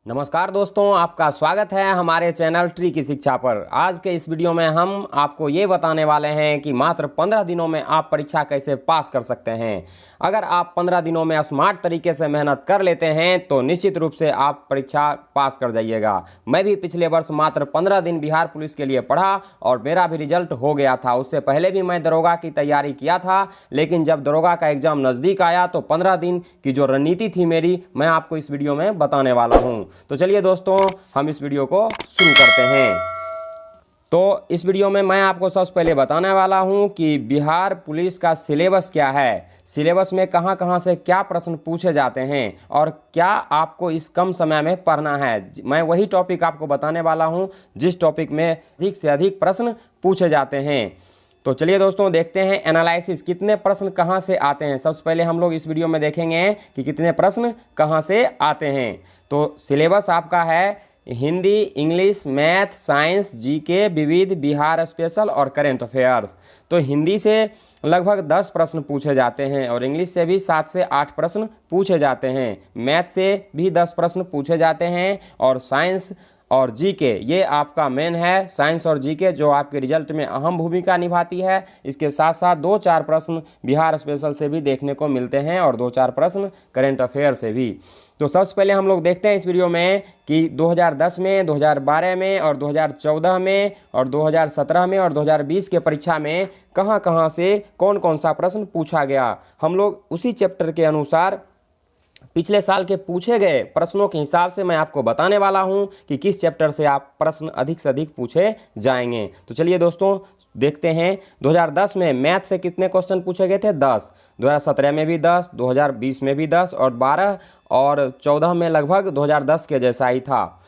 नमस्कार दोस्तों, आपका स्वागत है हमारे चैनल ट्री की शिक्षा पर। आज के इस वीडियो में हम आपको ये बताने वाले हैं कि मात्र 15 दिनों में आप परीक्षा कैसे पास कर सकते हैं। अगर आप 15 दिनों में स्मार्ट तरीके से मेहनत कर लेते हैं तो निश्चित रूप से आप परीक्षा पास कर जाइएगा। मैं भी पिछले वर्ष मात्र 15 दिन बिहार पुलिस के लिए पढ़ा और मेरा भी रिजल्ट हो गया था। उससे पहले भी मैं दरोगा की तैयारी किया था, लेकिन जब दरोगा का एग्ज़ाम नज़दीक आया तो 15 दिन की जो रणनीति थी मेरी, मैं आपको इस वीडियो में बताने वाला हूँ। तो चलिए दोस्तों, हम इस वीडियो को शुरू करते हैं। तो इस वीडियो में मैं आपको सबसे पहले बताने वाला हूं कि बिहार पुलिस का सिलेबस क्या है, सिलेबस में कहां कहां से क्या प्रश्न पूछे जाते हैं और क्या आपको इस कम समय में पढ़ना है। मैं वही टॉपिक आपको बताने वाला हूं जिस टॉपिक में अधिक से अधिक प्रश्न पूछे जाते हैं। तो चलिए दोस्तों, देखते हैं एनालिसिस कितने प्रश्न कहां से आते हैं। सबसे पहले हम लोग इस वीडियो में देखेंगे कि कितने प्रश्न कहां से आते हैं। तो सिलेबस आपका है Hindi, English, math, science, GK, विविध, बिहार स्पेशल और करेंट अफेयर्स। तो हिंदी से लगभग 10 प्रश्न पूछे जाते हैं और इंग्लिश से भी 7 से 8 प्रश्न पूछे जाते हैं। मैथ से भी 10 प्रश्न पूछे जाते हैं और साइंस और जीके, ये आपका मेन है। साइंस और जीके जो आपके रिजल्ट में अहम भूमिका निभाती है। इसके साथ साथ 2-4 प्रश्न बिहार स्पेशल से भी देखने को मिलते हैं और 2-4 प्रश्न करेंट अफेयर से भी। तो सबसे पहले हम लोग देखते हैं इस वीडियो में कि 2010 में, 2012 में और 2014 में और 2017 में और 2020 के परीक्षा में कहां कहां से कौन कौन सा प्रश्न पूछा गया। हम लोग उसी चैप्टर के अनुसार पिछले साल के पूछे गए प्रश्नों के हिसाब से मैं आपको बताने वाला हूं कि किस चैप्टर से आप प्रश्न अधिक से अधिक पूछे जाएंगे। तो चलिए दोस्तों, देखते हैं 2010 में मैथ से कितने क्वेश्चन पूछे गए थे, 10। 2017 में भी 10, 2020 में भी 10 और 12 और 14 में लगभग 2010 के जैसा ही था।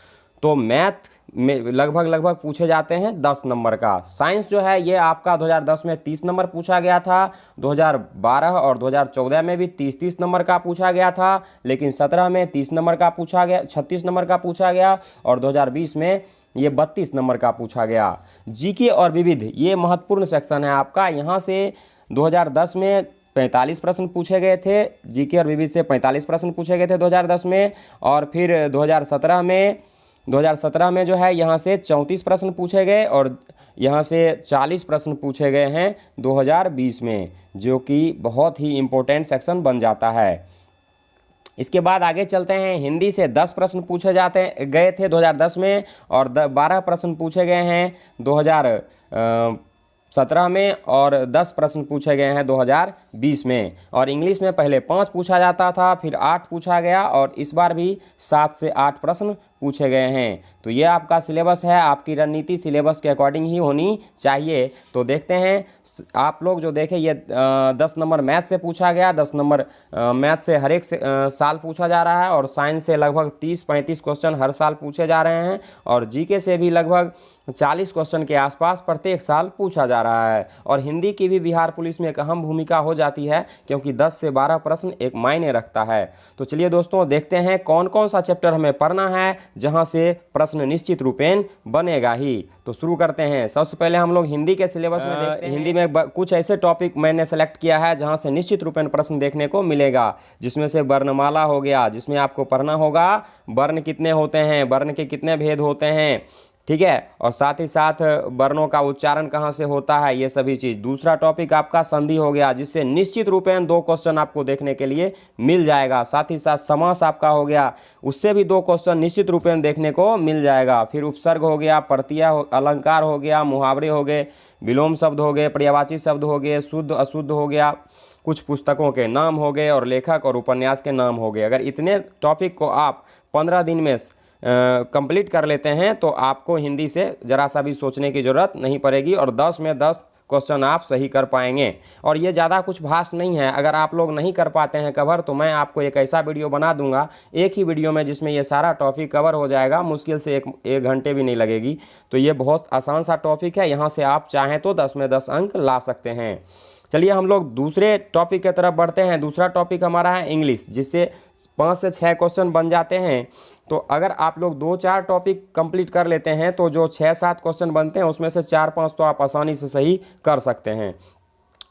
तो मैथ में लगभग पूछे जाते हैं 10 नंबर का। साइंस जो है ये आपका 2010 में 30 नंबर पूछा गया था, 2012 और 2014 में भी 30-30 नंबर का पूछा गया था, लेकिन 17 में 30 नंबर का पूछा गया, 36 नंबर का पूछा गया और 2020 में ये 32 नंबर का पूछा गया। जीके और विविध ये महत्वपूर्ण सेक्शन है आपका। यहाँ से 2010 में 45 प्रश्न पूछे गए थे, जीके और विविध से 45 प्रश्न पूछे गए थे 2010 में। और फिर 2017 में जो है यहाँ से 34 प्रश्न पूछे गए और यहाँ से 40 प्रश्न पूछे गए हैं 2020 में, जो कि बहुत ही इम्पोर्टेंट सेक्शन बन जाता है। इसके बाद आगे चलते हैं। हिंदी से 10 प्रश्न पूछे गए थे 2010 में और 12 प्रश्न पूछे गए हैं 2017 में और 10 प्रश्न पूछे गए हैं 2020 में। और इंग्लिश में पहले 5 पूछा जाता था, फिर 8 पूछा गया और इस बार भी 7 से 8 प्रश्न पूछे गए हैं। तो ये आपका सिलेबस है। आपकी रणनीति सिलेबस के अकॉर्डिंग ही होनी चाहिए। तो देखते हैं आप लोग जो देखें, ये 10 नंबर मैथ से पूछा गया, 10 नंबर मैथ से हर एक साल पूछा जा रहा है और साइंस से लगभग 30-35 क्वेश्चन हर साल पूछे जा रहे हैं और जीके से भी लगभग 40 क्वेश्चन के आसपास प्रत्येक साल पूछा जा रहा है। और हिंदी की भी बिहार पुलिस में एक अहम भूमिका हो जाती है, क्योंकि 10 से 12 प्रश्न एक मायने रखता है। तो चलिए दोस्तों, देखते हैं कौन कौन सा चैप्टर हमें पढ़ना है जहां से प्रश्न निश्चित रूपेण बनेगा ही। तो शुरू करते हैं। सबसे पहले हम लोग हिंदी के सिलेबस में देखते हैं। हिंदी में कुछ ऐसे टॉपिक मैंने सेलेक्ट किया है जहां से निश्चित रूपेण प्रश्न देखने को मिलेगा, जिसमें से वर्णमाला हो गया, जिसमें आपको पढ़ना होगा वर्ण कितने होते हैं, वर्ण के कितने भेद होते हैं, ठीक है, और साथ ही साथ वर्णों का उच्चारण कहाँ से होता है, ये सभी चीज़। दूसरा टॉपिक आपका संधि हो गया, जिससे निश्चित रूपेण 2 क्वेश्चन आपको देखने के लिए मिल जाएगा। साथ ही साथ समास आपका हो गया, उससे भी 2 क्वेश्चन निश्चित रूपेण देखने को मिल जाएगा। फिर उपसर्ग हो गया, प्रत्यय अलंकार हो गया, मुहावरे हो गए, विलोम शब्द हो गए, पर्यायवाची शब्द हो गए, शुद्ध अशुद्ध हो गया, कुछ पुस्तकों के नाम हो गए और लेखक और उपन्यास के नाम हो गए। अगर इतने टॉपिक को आप 15 दिन में कंप्लीट कर लेते हैं तो आपको हिंदी से ज़रा सा भी सोचने की ज़रूरत नहीं पड़ेगी और 10 में 10 क्वेश्चन आप सही कर पाएंगे। और ये ज़्यादा कुछ भास्ट नहीं है। अगर आप लोग नहीं कर पाते हैं कवर, तो मैं आपको एक ऐसा वीडियो बना दूंगा एक ही वीडियो में, जिसमें ये सारा टॉपिक कवर हो जाएगा। मुश्किल से एक घंटे भी नहीं लगेगी। तो ये बहुत आसान सा टॉपिक है, यहाँ से आप चाहें तो 10 में 10 अंक ला सकते हैं। चलिए हम लोग दूसरे टॉपिक की तरफ बढ़ते हैं। दूसरा टॉपिक हमारा है इंग्लिश, जिससे 5 से 6 क्वेश्चन बन जाते हैं। तो अगर आप लोग 2-4 टॉपिक कंप्लीट कर लेते हैं तो जो 6-7 क्वेश्चन बनते हैं उसमें से 4-5 तो आप आसानी से सही कर सकते हैं।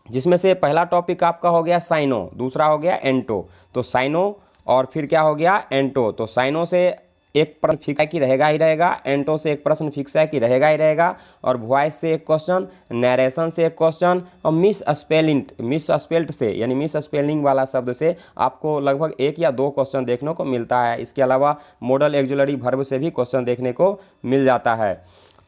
जिसमें से पहला टॉपिक आपका हो गया साइनो, दूसरा हो गया एंटो। तो साइनो और फिर क्या हो गया, एंटो। तो साइनो से एक प्रश्न फिक्स है कि रहेगा ही रहेगा, एंटो से एक प्रश्न फिक्स है कि रहेगा ही रहेगा, और वॉइस से एक क्वेश्चन, नरेशन से एक क्वेश्चन, और मिस स्पेल्ट से यानी मिस स्पेलिंग वाला शब्द से आपको लगभग 1 या 2 क्वेश्चन देखने को मिलता है। इसके अलावा मॉडल ऑक्सिलरी वर्ब से भी क्वेश्चन देखने को मिल जाता है।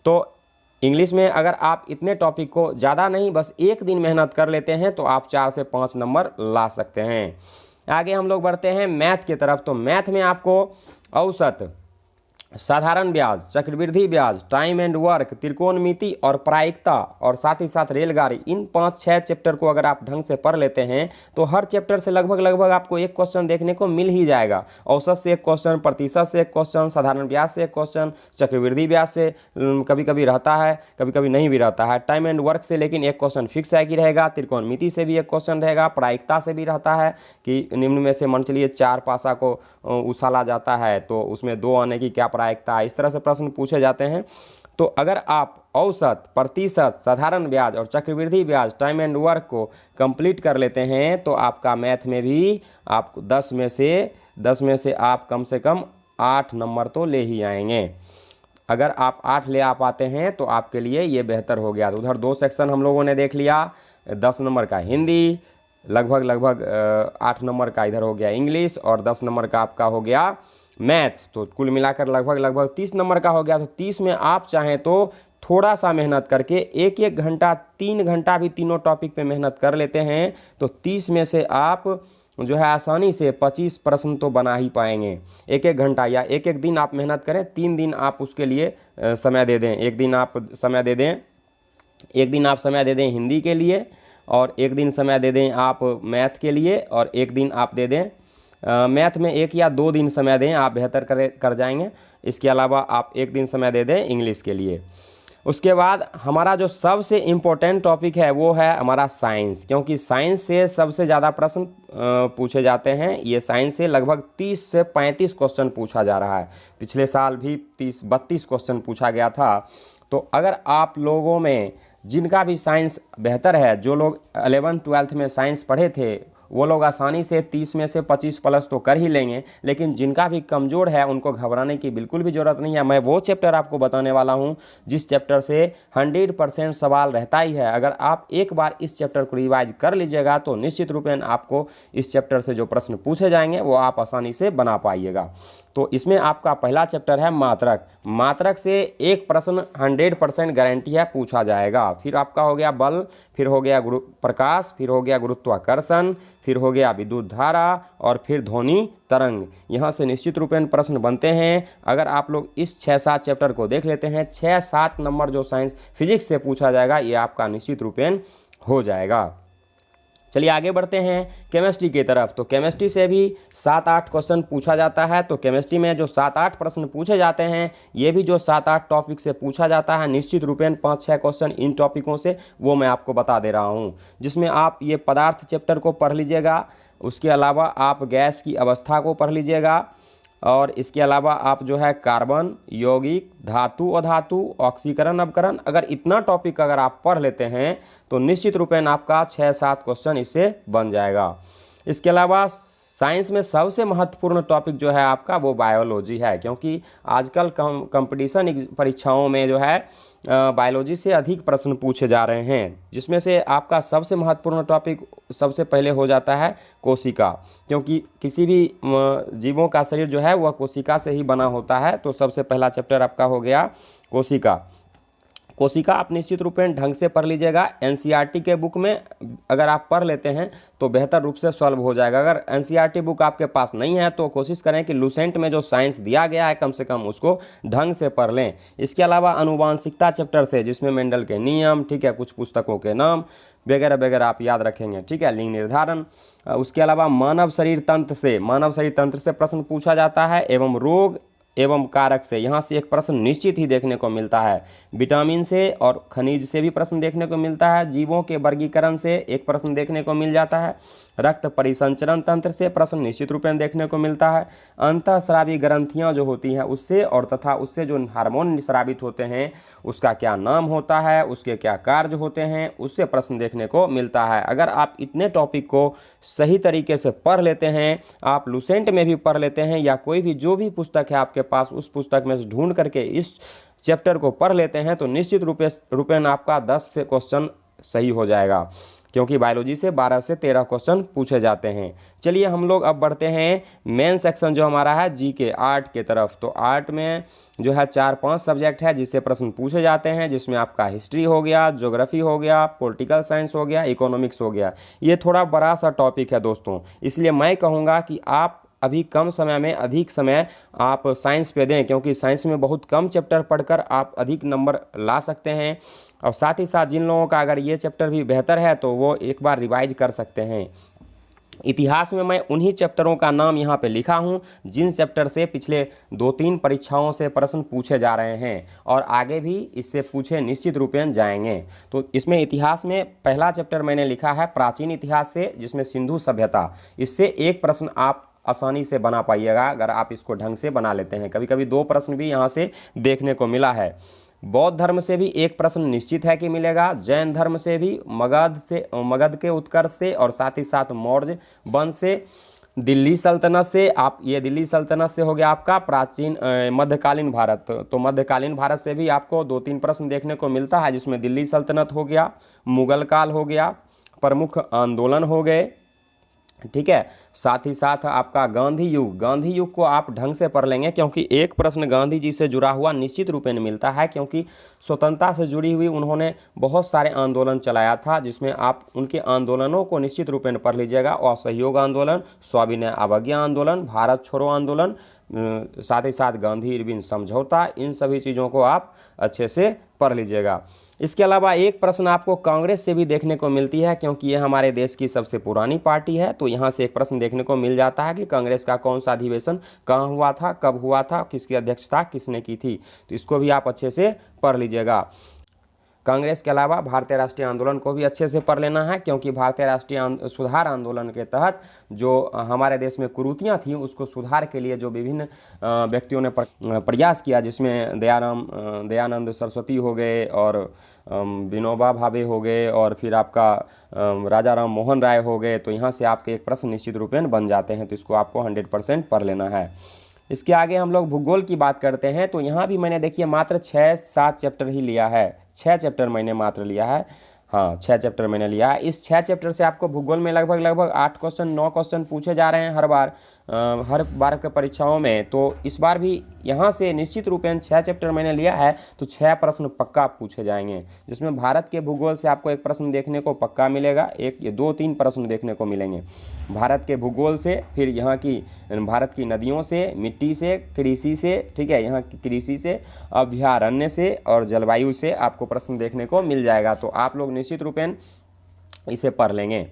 तो इंग्लिश में अगर आप इतने टॉपिक को ज़्यादा नहीं बस एक दिन मेहनत कर लेते हैं तो आप 4 से 5 नंबर ला सकते हैं। आगे हम लोग बढ़ते हैं मैथ की तरफ। तो मैथ में आपको औसत, साधारण ब्याज, चक्रवृद्धि ब्याज, टाइम एंड वर्क, त्रिकोणमिति और प्रायिकता और साथ ही साथ रेलगाड़ी, इन 5-6 चैप्टर को अगर आप ढंग से पढ़ लेते हैं तो हर चैप्टर से लगभग आपको एक क्वेश्चन देखने को मिल ही जाएगा। औसत से एक क्वेश्चन, प्रतिशत से एक क्वेश्चन, साधारण ब्याज से एक क्वेश्चन, चक्रवृद्धि ब्याज से कभी कभी रहता है, कभी कभी नहीं भी रहता है, टाइम एंड वर्क से लेकिन एक क्वेश्चन फिक्स है कि रहेगा, त्रिकोणमिति से भी एक क्वेश्चन रहेगा, प्रायिकता से भी रहता है कि निम्न में से मान चलिए 4 पासा को उछाला जाता है तो उसमें 2 आने की क्या प्रायिकता, इस तरह से प्रश्न पूछे जाते हैं। तो अगर आप औसत, प्रतिशत, साधारण ब्याज और चक्रवृद्धि ब्याज, टाइम एंड वर्क को कंप्लीट कर लेते हैं तो आपका मैथ में भी आप 10 में से आप कम से कम 8 नंबर तो ले ही आएंगे। अगर आप 8 ले आ पाते हैं तो आपके लिए ये बेहतर हो गया। तो उधर 2 सेक्शन हम लोगों ने देख लिया, 10 नंबर का हिंदी, लगभग 8 नंबर का इधर हो गया इंग्लिश और 10 नंबर का आपका हो गया मैथ। तो कुल मिलाकर लगभग 30 नंबर का हो गया। तो 30 में आप चाहें तो थोड़ा सा मेहनत करके 1-1 घंटा, 3 घंटा भी तीनों टॉपिक पे मेहनत कर लेते हैं तो 30 में से आप जो है आसानी से 25 प्रश्न तो बना ही पाएंगे। 1-1 घंटा या 1-1 दिन आप मेहनत करें, 3 दिन आप उसके लिए समय दे दें। एक दिन आप समय दे दें हिंदी के लिए, और 1 दिन समय दे दें आप मैथ के लिए, और 1 दिन आप दे दें मैथ में 1 या 2 दिन समय दें, आप बेहतर कर जाएंगे। इसके अलावा आप 1 दिन समय दे दें इंग्लिश के लिए। उसके बाद हमारा जो सबसे इम्पोर्टेंट टॉपिक है वो है हमारा साइंस, क्योंकि साइंस से सबसे ज़्यादा प्रश्न पूछे जाते हैं। ये साइंस से लगभग 30 से 35 क्वेश्चन पूछा जा रहा है। पिछले साल भी 30-32 क्वेश्चन पूछा गया था। तो अगर आप लोगों में जिनका भी साइंस बेहतर है, जो लोग 11th-12th में साइंस पढ़े थे, वो लोग आसानी से 30 में से 25 प्लस तो कर ही लेंगे। लेकिन जिनका भी कमज़ोर है उनको घबराने की बिल्कुल भी ज़रूरत नहीं है। मैं वो चैप्टर आपको बताने वाला हूँ जिस चैप्टर से 100% सवाल रहता ही है। अगर आप एक बार इस चैप्टर को रिवाइज कर लीजिएगा तो निश्चित रूपेण आपको इस चैप्टर से जो प्रश्न पूछे जाएंगे वो आप आसानी से बना पाइएगा। तो इसमें आपका पहला चैप्टर है मात्रक। मात्रक से एक प्रश्न 100% गारंटी है पूछा जाएगा। फिर आपका हो गया बल, फिर हो गया प्रकाश, फिर हो गया गुरुत्वाकर्षण, फिर हो गया विद्युत धारा और फिर ध्वनि तरंग। यहाँ से निश्चित रूपेण प्रश्न बनते हैं। अगर आप लोग इस 6-7 चैप्टर को देख लेते हैं, 6-7 नंबर जो साइंस फिजिक्स से पूछा जाएगा ये आपका निश्चित रूपेण हो जाएगा। चलिए आगे बढ़ते हैं केमिस्ट्री की तरफ। तो केमिस्ट्री से भी 7-8 क्वेश्चन पूछा जाता है। तो केमिस्ट्री में जो 7-8 प्रश्न पूछे जाते हैं, ये भी जो 7-8 टॉपिक से पूछा जाता है, निश्चित रूपेण 5-6 क्वेश्चन इन टॉपिकों से वो मैं आपको बता दे रहा हूँ, जिसमें आप ये पदार्थ चैप्टर को पढ़ लीजिएगा। उसके अलावा आप गैस की अवस्था को पढ़ लीजिएगा, और इसके अलावा आप जो है कार्बन, यौगिक, धातु, अधातु, ऑक्सीकरण, अवकरण, अगर इतना टॉपिक अगर आप पढ़ लेते हैं तो निश्चित रूपेण आपका 6-7 क्वेश्चन इससे बन जाएगा। इसके अलावा साइंस में सबसे महत्वपूर्ण टॉपिक जो है आपका वो बायोलॉजी है, क्योंकि आजकल कंपटीशन परीक्षाओं में जो है बायोलॉजी से अधिक प्रश्न पूछे जा रहे हैं, जिसमें से आपका सबसे महत्वपूर्ण टॉपिक सबसे पहले हो जाता है कोशिका, क्योंकि किसी भी जीवों का शरीर जो है वह कोशिका से ही बना होता है। तो सबसे पहला चैप्टर आपका हो गया कोशिका। कोशिका आप निश्चित रूपेण ढंग से पढ़ लीजिएगा। एनसीईआरटी के बुक में अगर आप पढ़ लेते हैं तो बेहतर रूप से सॉल्व हो जाएगा। अगर एनसीईआरटी बुक आपके पास नहीं है तो कोशिश करें कि लुसेंट में जो साइंस दिया गया है कम से कम उसको ढंग से पढ़ लें। इसके अलावा आनुवांशिकता चैप्टर से, जिसमें मेंडल के नियम, ठीक है, कुछ पुस्तकों के नाम वगैरह वगैरह आप याद रखेंगे, ठीक है, लिंग निर्धारण। उसके अलावा मानव शरीर तंत्र से प्रश्न पूछा जाता है, एवं रोग एवं कारक से, यहाँ से एक प्रश्न निश्चित ही देखने को मिलता है। विटामिन से और खनिज से भी प्रश्न देखने को मिलता है। जीवों के वर्गीकरण से एक प्रश्न देखने को मिल जाता है। रक्त परिसंचरण तंत्र से प्रश्न निश्चित रूप में देखने को मिलता है। अंतःस्रावी ग्रंथियां जो होती हैं उससे और तथा उससे जो हार्मोन निस्रावित होते हैं उसका क्या नाम होता है, उसके क्या कार्य होते हैं, उससे प्रश्न देखने को मिलता है। अगर आप इतने टॉपिक को सही तरीके से पढ़ लेते हैं, आप लुसेंट में भी पढ़ लेते हैं या कोई भी जो भी पुस्तक है आपके पास उस पुस्तक में से ढूंढ करके इस चैप्टर को पढ़ लेते हैं तो निश्चित रूपेण आपका 10 से क्वेश्चन सही हो जाएगा, क्योंकि बायोलॉजी से 12 से 13 क्वेश्चन पूछे जाते हैं। चलिए हम लोग अब बढ़ते हैं मेन सेक्शन जो हमारा है जी के आर्ट के तरफ। तो आर्ट में जो है 4-5 सब्जेक्ट है जिससे प्रश्न पूछे जाते हैं, जिसमें आपका हिस्ट्री हो गया, ज्योग्राफी हो गया, पॉलिटिकल साइंस हो गया, इकोनॉमिक्स हो गया। ये थोड़ा बड़ा सा टॉपिक है दोस्तों, इसलिए मैं कहूँगा कि आप अभी कम समय में अधिक समय आप साइंस पे दें, क्योंकि साइंस में बहुत कम चैप्टर पढ़कर आप अधिक नंबर ला सकते हैं। और साथ ही साथ जिन लोगों का अगर ये चैप्टर भी बेहतर है तो वो एक बार रिवाइज कर सकते हैं। इतिहास में मैं उन्हीं चैप्टरों का नाम यहाँ पे लिखा हूँ जिन चैप्टर से पिछले 2-3 परीक्षाओं से प्रश्न पूछे जा रहे हैं और आगे भी इससे पूछे निश्चित रूपेण जाएंगे। तो इसमें इतिहास में पहला चैप्टर मैंने लिखा है प्राचीन इतिहास से, जिसमें सिंधु सभ्यता। इससे एक प्रश्न आप आसानी से बना पाइएगा अगर आप इसको ढंग से बना लेते हैं। कभी कभी 2 प्रश्न भी यहाँ से देखने को मिला है। बौद्ध धर्म से भी एक प्रश्न निश्चित है कि मिलेगा, जैन धर्म से भी, मगध के उत्कर्ष से और साथ ही साथ मौर्य वंश से, दिल्ली सल्तनत से। आप ये दिल्ली सल्तनत से हो गया आपका प्राचीन मध्यकालीन भारत। तो मध्यकालीन भारत से भी आपको 2-3 प्रश्न देखने को मिलता है, जिसमें दिल्ली सल्तनत हो गया, मुगल काल हो गया, प्रमुख आंदोलन हो गए, ठीक है। साथ ही साथ आपका गांधी युग को आप ढंग से पढ़ लेंगे, क्योंकि एक प्रश्न गांधी जी से जुड़ा हुआ निश्चित रूप में मिलता है, क्योंकि स्वतंत्रता से जुड़ी हुई उन्होंने बहुत सारे आंदोलन चलाया था, जिसमें आप उनके आंदोलनों को निश्चित रूप में पढ़ लीजिएगा। असहयोग आंदोलन, सविनय अवज्ञा आंदोलन, भारत छोड़ो आंदोलन, साथ ही साथ गांधी इरविन समझौता, इन सभी चीज़ों को आप अच्छे से पढ़ लीजिएगा। इसके अलावा एक प्रश्न आपको कांग्रेस से भी देखने को मिलती है, क्योंकि ये हमारे देश की सबसे पुरानी पार्टी है। तो यहाँ से एक प्रश्न देखने को मिल जाता है कि कांग्रेस का कौन सा अधिवेशन कहाँ हुआ था, कब हुआ था, किसकी अध्यक्षता किसने की थी। तो इसको भी आप अच्छे से पढ़ लीजिएगा। कांग्रेस के अलावा भारतीय राष्ट्रीय आंदोलन को भी अच्छे से पढ़ लेना है, क्योंकि भारतीय राष्ट्रीय सुधार आंदोलन के तहत जो हमारे देश में कुरीतियाँ थीं उसको सुधार के लिए जो विभिन्न व्यक्तियों ने प्रयास किया, जिसमें दयानंद सरस्वती हो गए और विनोबा भावे हो गए और फिर आपका राजा राम मोहन राय हो गए। तो यहाँ से आपके एक प्रश्न निश्चित रूपेण बन जाते हैं, तो इसको आपको 100% पढ़ लेना है। इसके आगे हम लोग भूगोल की बात करते हैं। तो यहाँ भी मैंने देखिए मात्र 6-7 चैप्टर ही लिया है, 6 चैप्टर मैंने मात्र लिया है। हाँ 6 चैप्टर मैंने लिया है। इस 6 चैप्टर से आपको भूगोल में लगभग 8 क्वेश्चन 9 क्वेश्चन पूछे जा रहे हैं हर बार के परीक्षाओं में। तो इस बार भी यहाँ से निश्चित रूपेण 6 चैप्टर मैंने लिया है, तो 6 प्रश्न पक्का पूछे जाएंगे, जिसमें भारत के भूगोल से आपको एक प्रश्न देखने को पक्का मिलेगा, 2-3 प्रश्न देखने को मिलेंगे भारत के भूगोल से, फिर यहाँ की भारत की नदियों से, मिट्टी से, कृषि से, ठीक है, यहाँ की कृषि से, अभयारण्य से और जलवायु से आपको प्रश्न देखने को मिल जाएगा। तो आप लोग निश्चित रूपेण इसे पढ़ लेंगे।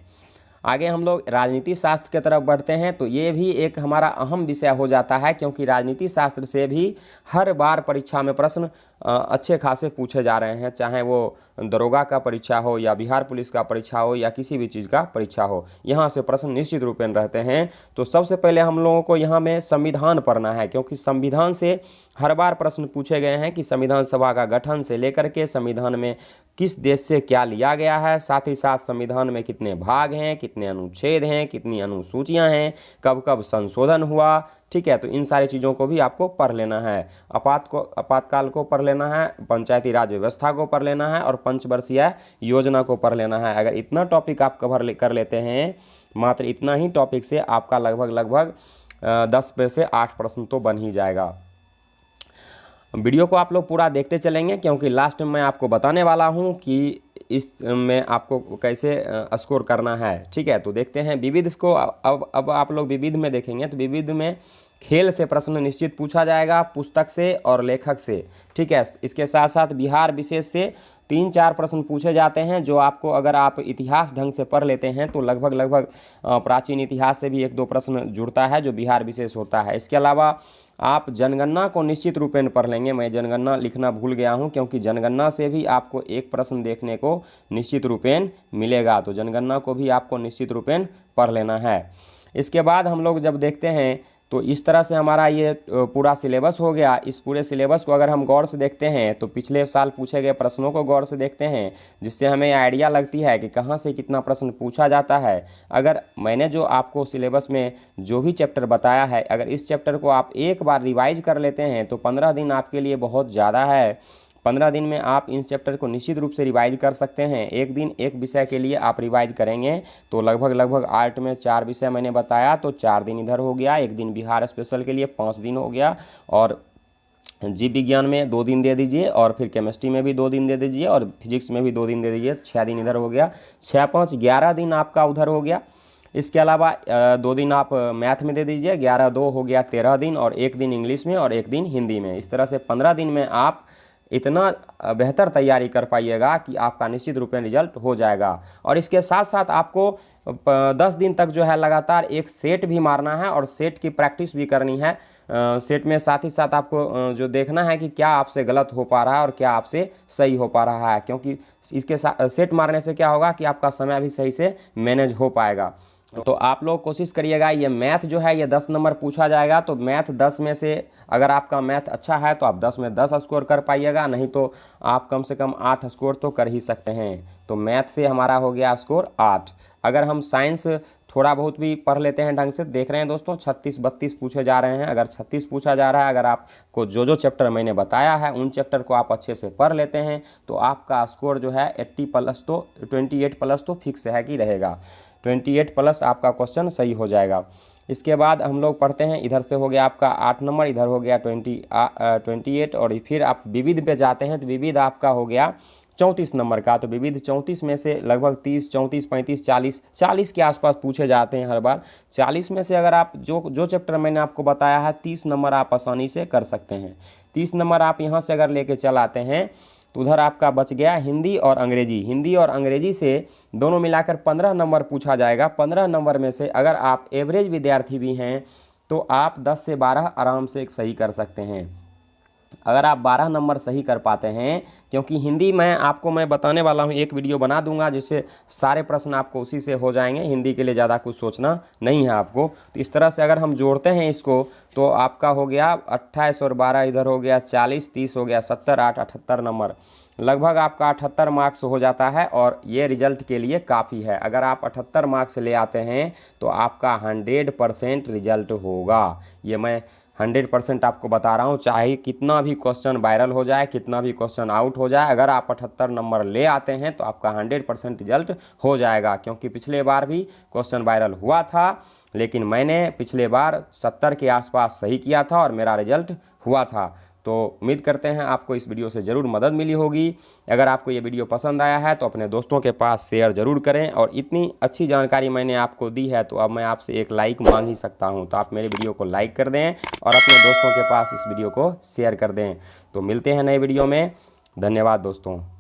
आगे हम लोग राजनीति शास्त्र की तरफ बढ़ते हैं। तो ये भी एक हमारा अहम विषय हो जाता है, क्योंकि राजनीति शास्त्र से भी हर बार परीक्षा में प्रश्न अच्छे खासे पूछे जा रहे हैं, चाहे वो दरोगा का परीक्षा हो या बिहार पुलिस का परीक्षा हो या किसी भी चीज़ का परीक्षा हो, यहाँ से प्रश्न निश्चित रूपेण रहते हैं। तो सबसे पहले हम लोगों को यहाँ में संविधान पढ़ना है, क्योंकि संविधान से हर बार प्रश्न पूछे गए हैं कि संविधान सभा का गठन से लेकर के संविधान में किस देश से क्या लिया गया है, साथ ही साथ संविधान में कितने भाग हैं, कितने अनुच्छेद हैं, कितनी अनुसूचियाँ हैं, कब कब संशोधन हुआ, ठीक है। तो इन सारी चीज़ों को भी आपको पढ़ लेना है। आपातकाल को पढ़ लेना है, पंचायती राज व्यवस्था को पढ़ लेना है और पंचवर्षीय योजना को पढ़ लेना है। अगर इतना टॉपिक आप कवर कर लेते हैं, मात्र इतना ही टॉपिक से आपका लगभग 10 में से 8 प्रश्न तो बन ही जाएगा। वीडियो को आप लोग पूरा देखते चलेंगे, क्योंकि लास्ट में मैं आपको बताने वाला हूं कि इसमें आपको कैसे स्कोर करना है, ठीक है। तो देखते हैं विविध को। अब आप लोग विविध में देखेंगे तो विविध में खेल से प्रश्न निश्चित पूछा जाएगा, पुस्तक से और लेखक से, ठीक है। इसके साथ साथ बिहार विशेष से 3-4 प्रश्न पूछे जाते हैं, जो आपको अगर आप इतिहास ढंग से पढ़ लेते हैं तो लगभग प्राचीन इतिहास से भी 1-2 प्रश्न जुड़ता है जो बिहार विशेष होता है। इसके अलावा आप जनगणना को निश्चित रूपेण पढ़ लेंगे। मैं जनगणना लिखना भूल गया हूं, क्योंकि जनगणना से भी आपको एक प्रश्न देखने को निश्चित रूपेण मिलेगा, तो जनगणना को भी आपको निश्चित रूपेण पढ़ लेना है। इसके बाद हम लोग जब देखते हैं तो इस तरह से हमारा ये पूरा सिलेबस हो गया। इस पूरे सिलेबस को अगर हम गौर से देखते हैं तो पिछले साल पूछे गए प्रश्नों को गौर से देखते हैं, जिससे हमें आइडिया लगती है कि कहाँ से कितना प्रश्न पूछा जाता है। अगर मैंने जो आपको सिलेबस में जो भी चैप्टर बताया है, अगर इस चैप्टर को आप एक बार रिवाइज कर लेते हैं तो 15 दिन आपके लिए बहुत ज़्यादा है। 15 दिन में आप इन चैप्टर को निश्चित रूप से रिवाइज कर सकते हैं। एक दिन एक विषय के लिए आप रिवाइज करेंगे तो लगभग आर्ट में 4 विषय मैंने बताया, तो 4 दिन इधर हो गया, एक दिन बिहार स्पेशल के लिए 5 दिन हो गया, और जीव विज्ञान में 2 दिन दे दीजिए, और फिर केमिस्ट्री में भी 2 दिन दे दीजिए, और फिजिक्स में भी 2 दिन दे दीजिए। 6 दिन इधर हो गया, 6-5 11 दिन आपका उधर हो गया। इसके अलावा 2 दिन आप मैथ में दे दीजिए, 11-2 हो गया 13 दिन, और 1 दिन इंग्लिश में और 1 दिन हिंदी में। इस तरह से 15 दिन में आप इतना बेहतर तैयारी कर पाइएगा कि आपका निश्चित रूप में रिजल्ट हो जाएगा। और इसके साथ साथ आपको 10 दिन तक जो है लगातार एक सेट भी मारना है और सेट की प्रैक्टिस भी करनी है। सेट में साथ ही साथ आपको जो देखना है कि क्या आपसे गलत हो पा रहा है और क्या आपसे सही हो पा रहा है, क्योंकि इसके साथ सेट मारने से क्या होगा कि आपका समय भी सही से मैनेज हो पाएगा। तो आप लोग कोशिश करिएगा। ये मैथ जो है ये 10 नंबर पूछा जाएगा, तो मैथ 10 में से अगर आपका मैथ अच्छा है तो आप 10 में 10 स्कोर कर पाइएगा, नहीं तो आप कम से कम 8 स्कोर तो कर ही सकते हैं। तो मैथ से हमारा हो गया स्कोर 8। अगर हम साइंस थोड़ा बहुत भी पढ़ लेते हैं ढंग से, देख रहे हैं दोस्तों 36-32 पूछे जा रहे हैं। अगर 36 पूछा जा रहा है, अगर आपको जो चैप्टर मैंने बताया है उन चैप्टर को आप अच्छे से पढ़ लेते हैं तो आपका स्कोर जो है 80 प्लस तो 28 प्लस तो फिक्स है कि रहेगा। 28 प्लस आपका क्वेश्चन सही हो जाएगा। इसके बाद हम लोग पढ़ते हैं, इधर से हो गया आपका 8 नंबर, इधर हो गया 28, और फिर आप विविध पे जाते हैं तो विविध आपका हो गया 34 नंबर का। तो विविध 34 में से लगभग 30, 34, 35, 40 के आसपास पूछे जाते हैं हर बार। 40 में से अगर आप जो चैप्टर मैंने आपको बताया है 30 नंबर आप आसानी से कर सकते हैं। 30 नंबर आप यहाँ से अगर लेके चल आते हैं तो उधर आपका बच गया हिंदी और अंग्रेजी। हिंदी और अंग्रेजी से दोनों मिलाकर 15 नंबर पूछा जाएगा। 15 नंबर में से अगर आप एवरेज विद्यार्थी भी हैं तो आप 10 से 12 आराम से सही कर सकते हैं। अगर आप 12 नंबर सही कर पाते हैं, क्योंकि हिंदी मैं बताने वाला हूं, एक वीडियो बना दूंगा जिससे सारे प्रश्न आपको उसी से हो जाएंगे। हिंदी के लिए ज़्यादा कुछ सोचना नहीं है आपको। तो इस तरह से अगर हम जोड़ते हैं इसको तो आपका हो गया 28 और 12 इधर हो गया 40, 30 हो गया 70, 8 78 नंबर, लगभग आपका 78 मार्क्स हो जाता है, और ये रिजल्ट के लिए काफ़ी है। अगर आप 78 मार्क्स ले आते हैं तो आपका 100% रिजल्ट होगा। ये मैं 100% आपको बता रहा हूँ, चाहे कितना भी क्वेश्चन वायरल हो जाए, कितना भी क्वेश्चन आउट हो जाए, अगर आप 78 नंबर ले आते हैं तो आपका 100% रिजल्ट हो जाएगा। क्योंकि पिछले बार भी क्वेश्चन वायरल हुआ था, लेकिन मैंने पिछले बार 70 के आसपास सही किया था और मेरा रिजल्ट हुआ था। तो उम्मीद करते हैं आपको इस वीडियो से ज़रूर मदद मिली होगी। अगर आपको ये वीडियो पसंद आया है तो अपने दोस्तों के पास शेयर ज़रूर करें, और इतनी अच्छी जानकारी मैंने आपको दी है तो अब मैं आपसे एक लाइक मांग ही सकता हूं। तो आप मेरे वीडियो को लाइक कर दें और अपने दोस्तों के पास इस वीडियो को शेयर कर दें। तो मिलते हैं नए वीडियो में। धन्यवाद दोस्तों।